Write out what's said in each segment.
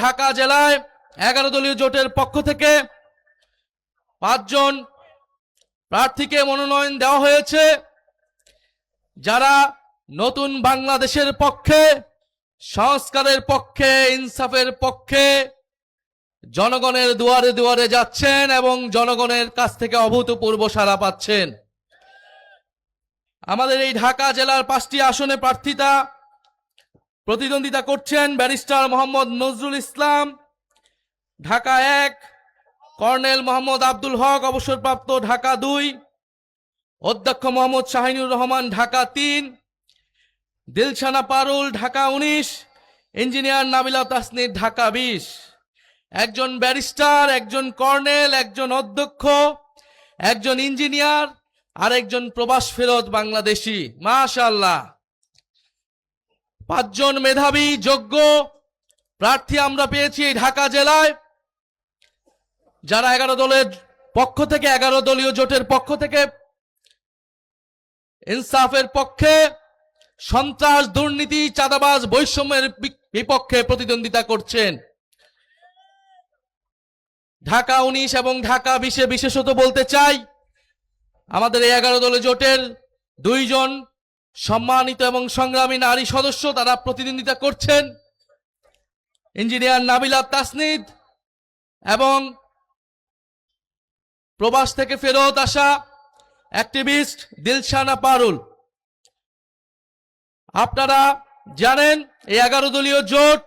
ঢাকা জেলায় 11 দলীয় জোটের পক্ষ থেকে 5 জন প্রার্থীকে মনোনয়ন দেওয়া হয়েছে, যারা নতুন বাংলাদেশের পক্ষে, সংস্কারের পক্ষে, ইনসাফের পক্ষে জনগণের দুয়ারে দুয়ারে যাচ্ছেন এবং জনগণের কাছ থেকে অভূতপূর্ব সাড়া পাচ্ছেন। আমাদের এই ঢাকা জেলার 5টি আসনে প্রতিদ্বন্দ্বিতা করছেন ব্যারিস্টার মোহাম্মদ নজরুল ইসলাম ঢাকা 1, কর্নেল মোহাম্মদ আব্দুল হক অবসরপ্রাপ্ত ঢাকা 2, অধ্যক্ষ মোহাম্মদ শাহিনুর রহমান ঢাকা 3, দিলশানা পারুল ঢাকা 19, ইঞ্জিনিয়ার নাবিলা তাসনির ঢাকা 20। একজন ব্যারিস্টার, একজন কর্নেল, একজন অধ্যক্ষ, একজন ইঞ্জিনিয়ার আর একজন প্রবাস ফেরত বাংলাদেশি। মাশাআল্লাহ, 5 জন মেধাবী যোগ্য প্রার্থী আমরা পেয়েছি এই ঢাকা জেলায়, যারা 11 দলের পক্ষ থেকে, 11 দলীয় জোটের পক্ষ থেকে ইনসাফের পক্ষে, সন্ত্রাস, দুর্নীতি, চাঁদাবাজ, বৈষম্যের বিপক্ষে প্রতিদ্বন্দ্বিতা করছেন। ঢাকা 19 এবং ঢাকা 20-এ বিশেষত বলতে চাই, আমাদের এই 11 দলীয় জোটের 2 জন সম্মানিত এবং সংগ্রামী নারী সদস্য তারা প্রতিদ্বন্দ্বিতা করছেন, ইঞ্জিনিয়ার নাবিলা তাসনিদ এবং প্রবাস থেকে ফেরত আসা অ্যাক্টিভিস্ট দিলশানা পারুল। আপনারা জানেন এই 11 দলীয় জোট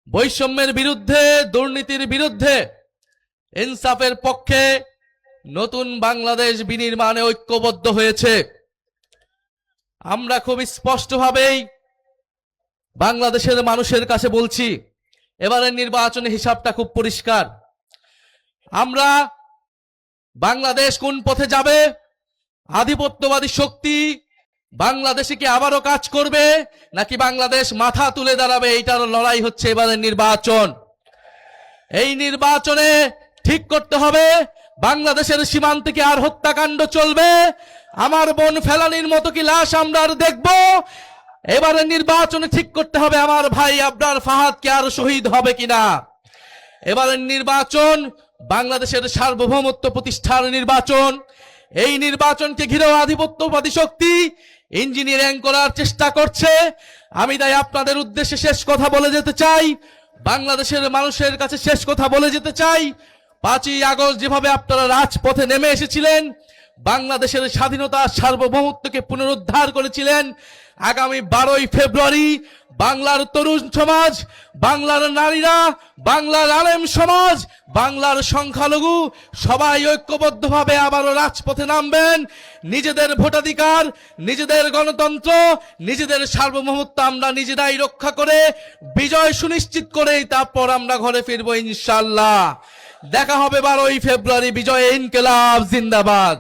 বৈষম্যের বিরুদ্ধে, দুর্নীতির বিরুদ্ধে, ইনসাফের পক্ষে নতুন বাংলাদেশ বিনির্মাণে ঐক্যবদ্ধ হয়েছে। আমরা খুব স্পষ্টভাবেই বাংলাদেশের মানুষের কাছে বলছি, এবারের নির্বাচনের হিসাবটা খুব পরিষ্কার। আমরা বাংলাদেশ কোন পথে যাবে, আধিপত্যবাদী শক্তি বাংলাদেশে কি আবারও কাজ করবে নাকি বাংলাদেশ মাথা তুলে দাঁড়াবে, এইটার লড়াই হচ্ছে এবারের নির্বাচন। এই নির্বাচনে ঠিক করতে হবে বাংলাদেশের সীমান্তে কি আর হত্যাকাণ্ড চলবে, আমার বোন ফেলানির মতো কি লাশ আমরা আর দেখব। এবারে নির্বাচনে ঠিক করতে হবে আমার ভাই আবরার ফাহাদ কি আর শহীদ হবে কিনা। এবারের নির্বাচন বাংলাদেশের সার্বভৌমত্ব প্রতিষ্ঠার নির্বাচন। এই নির্বাচনকে ঘিরেও আধিপত্যবাদী শক্তি ইঞ্জিনিয়ারিং করার চেষ্টা করছে। আমি তাই আপনাদের উদ্দেশ্যে শেষ কথা বলে যেতে চাই, বাংলাদেশের মানুষের কাছে শেষ কথা বলে যেতে চাই, 5ই আগস্ট যেভাবে আপনারা রাজপথে নেমে এসেছিলেন, বাংলাদেশের স্বাধীনতা সার্বভৌমত্বকে পুনরুদ্ধার করেছিলেন, আগামী 12ই ফেব্রুয়ারি বাংলার তরুণ সমাজ, বাংলার নারীরা, বাংলার আলেম সমাজ, বাংলার সংখ্যালঘু সবাই ঐক্যবদ্ধভাবে আবারও রাজপথে নামবেন। নিজেদের ভোটাধিকার, নিজেদের গণতন্ত্র, নিজেদের সার্বভৌমত্ব আমরা নিজেরাই রক্ষা করে বিজয় সুনিশ্চিত করেই তারপর আমরা ঘরে ফিরবো ইনশাআল্লাহ। দেখা হবে 12ই ফেব্রুয়ারি। বিজয় ইনকিলাব জিন্দাবাদ।